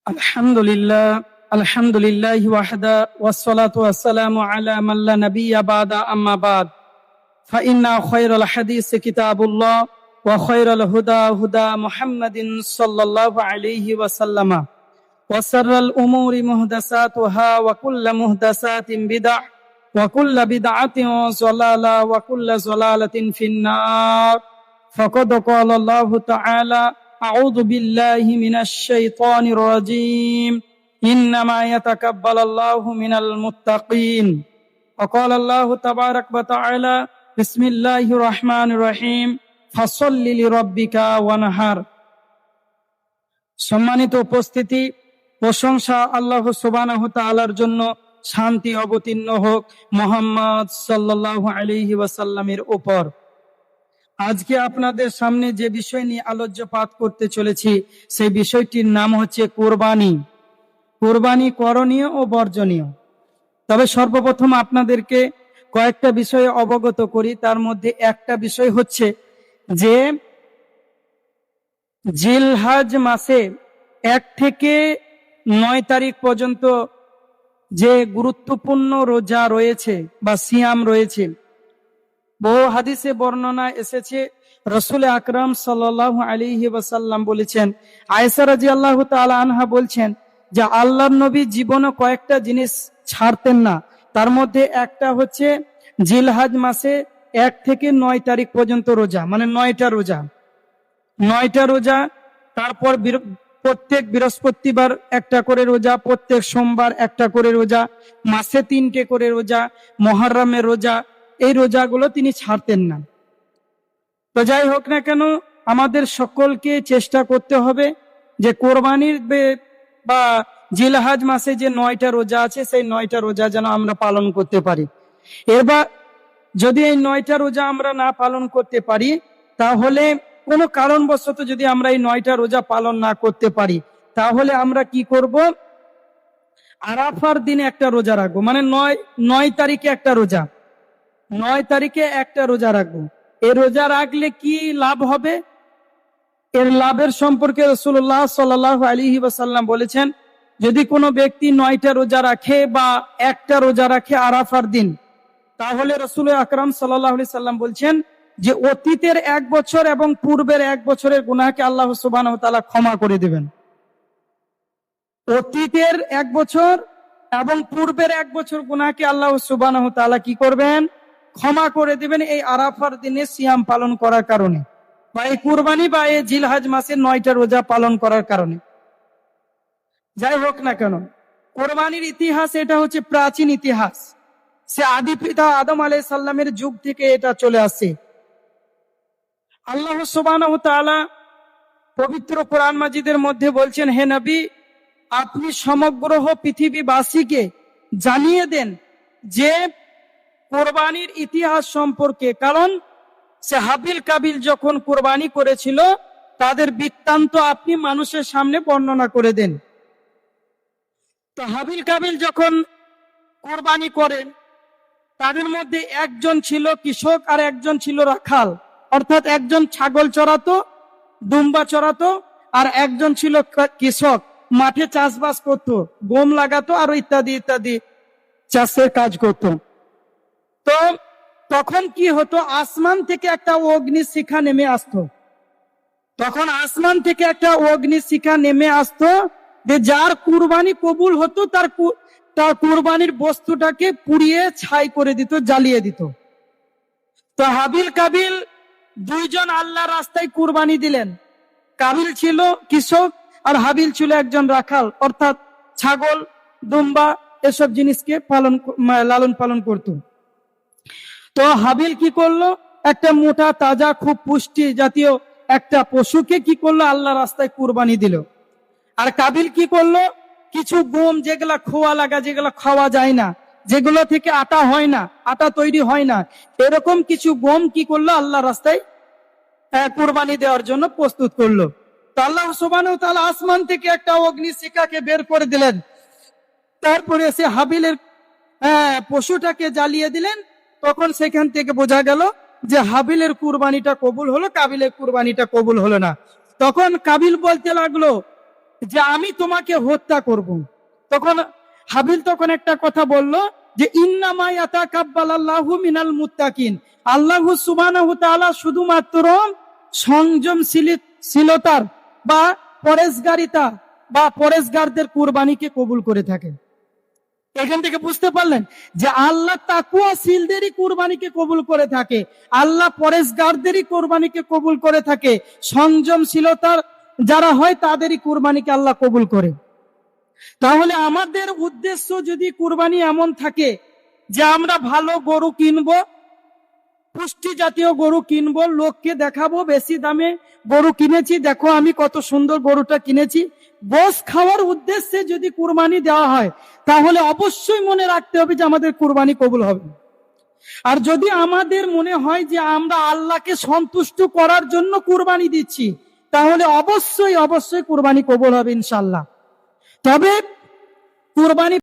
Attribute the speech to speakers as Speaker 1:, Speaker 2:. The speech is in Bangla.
Speaker 1: আলহামদুলিল্লাহি ওয়াহদা ওয়াসসালাতু ওয়াসসালামু আলা মান লা নাবিয়্যা বা'দা আম্মা বা'দ ফাইন্না খায়রাল হাদিসি কিতাবুল্লাহ ওয়া খায়রাল হুদা হুদা মুহাম্মাদিন সাল্লাল্লাহু আলাইহি ওয়াসাল্লাম ওয়া শাররাল উমুরি মুহদাসাতুহা ওয়া কুল্লু মুহদাসাতিন বিদআহ ওয়া কুল্লু বিদআতিন যালালাহ ওয়া কুল্লু যালালাতিন ফিন্নার ফাকাদ ক্বালা আল্লাহু তাআলা أعوذ بالله من الشيطان الرجيم إنما يتقبل الله من المتقين وقال الله تبارك وتعالى بسم الله الرحمن الرحيم فصل لربك وانحر সম্মানিত উপস্থিতি, প্রশংসা আল্লাহ সুবহানাহু তাআলার জন্য, শান্তি অবতীর্ণ হোক মুহাম্মদ সাল্লাল্লাহু আলাইহি ওয়াসাল্লামের উপর। আজকে আপনাদের সামনে যে বিষয় নিয়ে আলোচ্যপাত করতে চলেছি সেই বিষয়টির নাম হচ্ছে কোরবানি। কোরবানি করণীয় ও বর্জনীয়। তবে সর্বপ্রথম আপনাদেরকে কয়েকটা বিষয়ে অবগত করি। তার মধ্যে একটা বিষয় হচ্ছে যে জিলহজ মাসে 1 থেকে 9 তারিখ পর্যন্ত যে গুরুত্বপূর্ণ রোজা রয়েছে বা সিয়াম রয়েছে, বহু হাদিসে বর্ণনা এসেছে। রাসূল আকরাম সাল্লাল্লাহু আলাইহি ওয়াসাল্লাম বলেছেন, আয়েশা রাদিয়াল্লাহু তাআলা আনহা বলছেন যে আল্লাহর নবী জীবনে কয়েকটা জিনিস ছাড়তেন না। তার মধ্যে একটা হচ্ছে জিলহজ মাসে 1 থেকে 9 তারিখ পর্যন্ত রোজা, মানে 9টা রোজা। তারপর প্রত্যেক বৃহস্পতিবার একটা করে রোজা, প্রত্যেক সোমবার একটা করে রোজা, মাসে 3টে করে রোজা, মুহররমের রোজা। এই রোজাগুলো তিনি ছাড়তেন না। তো যাই হোক না কেন, আমাদের সকলকে চেষ্টা করতে হবে যে কোরবানির বা জিলহজ মাসে যে 9টা রোজা আছে সেই 9টা রোজা যেন আমরা পালন করতে পারি। এবার যদি এই 9টা রোজা আমরা না পালন করতে পারি, তাহলে কোনো কারণবশত যদি আমরা এই 9টা রোজা পালন না করতে পারি, তাহলে আমরা কি করব? আরাফার দিনে একটা রোজা রাখবো, মানে 9 তারিখে একটা রোজা, 9 তারিখে একটা রোজা রাখবো। এই রোজা রাখলে কি লাভ হবে? এর লাভের সম্পর্কে রাসূলুল্লাহ সাল্লাল্লাহু আলাইহি ওয়াসাল্লাম বলেছেন, যদি কোনো ব্যক্তি 9টা রোজা রাখে বা একটা রোজা রাখে আরাফার দিন, তাহলে রাসূল আকরাম সাল্লাল্লাহু আলাইহি সাল্লাম বলছেন যে অতীতের 1 বছর এবং পূর্বের 1 বছরের গুনাহকে আল্লাহ সুবহানাহু ওয়া তাআলা ক্ষমা করে দেবেন। অতীতের 1 বছর এবং পূর্বের 1 বছর গুনাহকে আল্লাহ সুবহানাহু ওয়া তাআলা কি করবেন? ক্ষমা করে দিবেন, এই আরাফার দিনে সিয়াম পালন করার কারণে, বা এই কুরবানি বা এই জিলহজ মাসে 9টা রোজা পালন করার কারণে। যাই হোক না কেন, কোরবানির ইতিহাস এটা হচ্ছে প্রাচীন ইতিহাস। সে আদি পিতা আদম আলাইহিস সালামের যুগ থেকে এটা চলে আসছে। আল্লাহ সুবহানাহু ওয়া তাআলা পবিত্র কোরআন মাজিদের মধ্যে বলছেন, হে নবী, আপনি সমগ্র পৃথিবীবাসীকে জানিয়ে দেন যে কোরবানির ইতিহাস সম্পর্কে। কারণ সে হাবিল কাবিল যখন কোরবানি করেছিল, তাদের বৃত্তান্ত আপনি মানুষের সামনে বর্ণনা করে দেন। তো হাবিল কাবিল যখন কোরবানি করেন, তাদের মধ্যে একজন ছিল কৃষক আর একজন ছিল রাখাল, অর্থাৎ একজন ছাগল চড়াতো, দুম্বা চড়াতো, আর একজন ছিল কৃষক, মাঠে চাষবাস করতো, গম লাগাতো আর ইত্যাদি ইত্যাদি চাষের কাজ করতো। তো তখন কি হতো? আসমান থেকে একটা অগ্নিশিখা নেমে আসতো। তখন আসমান থেকে একটা অগ্নিশিখা নেমে আসতো, যে যার কুরবানি কবুল হতো তার কুরবানির বস্তুটাকে পুড়িয়ে ছাই করে দিত, জ্বালিয়ে দিত। তো হাবিল কাবিল দুইজন আল্লাহ রাস্তায় কুরবানি দিলেন। কাবিল ছিল কৃষক আর হাবিল ছিল একজন রাখাল, অর্থাৎ ছাগল, দুম্বা এসব জিনিসকে লালন পালন করত। তো হাবিল কি করলো? একটা মোটা তাজা খুব পুষ্টি জাতীয় একটা পশুকে কি করলো? আল্লাহ রাস্তায় কুরবানি দিল। আর কাবিল কি করলো? কিছু গম, যেগুলা খোয়া লাগা, যেগুলা খাওয়া যায় না, যেগুলো থেকে আটা হয় না, আটা তৈরি হয় না, এরকম কিছু গম কি করলো? আল্লাহ রাস্তায় কুরবানি দেওয়ার জন্য প্রস্তুত করলো। তো আল্লাহ সুবহানাহু ওয়া তাআলা আসমান থেকে একটা অগ্নিশিখাকে বের করে দিলেন। তারপরে সে হাবিলের পশুটাকে জ্বালিয়ে দিলেন। তখন সেখান থেকে বোঝা গেল যে হাবিলের কুরবানিটা কবুল হলো, কাবিলের কুরবানিটা কবুল হলো না। তখন কাবিল বলতে লাগলো যে আমি তোমাকে হত্যা করব। তখন হাবিল তখন একটা কথা বলল যে ইন্নামা ইয়াতাকাব্বালাল্লাহু মিনাল মুত্তাকিন, আল্লাহ সুবহানাহু ওয়া তাআলা শুধুমাত্র সংযমশীলতার বা পরেশগারিতা বা পরেশগারদের কুরবানিকে কবুল করে থাকেন। এখান থেকে বুঝতে পারলেন যে আল্লাহ তাকওয়াশীলদেরই কুরবানিকে কবুল করে থাকে, আল্লাহ পরেশগারদেরই কুরবানিকে কবুল করে থাকে, সংযমশীলতার যারা হয় তাদেরই কুরবানিকে আল্লাহ কবুল করে। তাহলে আমাদের উদ্দেশ্য যদি কুরবানি এমন থাকে যে আমরা ভালো গরু কিনবো, পুষ্টি জাতীয় গরু কিনবো, লোককে দেখাবো বেশি দামে গরু কিনেছি, দেখো আমি কত সুন্দর গরুটা কিনেছি, গোশ খাওয়ার উদ্দেশ্যে যদি কুরবানি দেওয়া হয় তাহলে অবশ্যই মনে রাখতে হবে যে আমাদের কুরবানি কবুল হবে। আর যদি আমাদের মনে হয় যে আমরা আল্লাহকে সন্তুষ্ট করার জন্য কুরবানি দিচ্ছি তাহলে অবশ্যই অবশ্যই কুরবানি কবুল হবে ইনশাআল্লাহ। তবে কুরবানি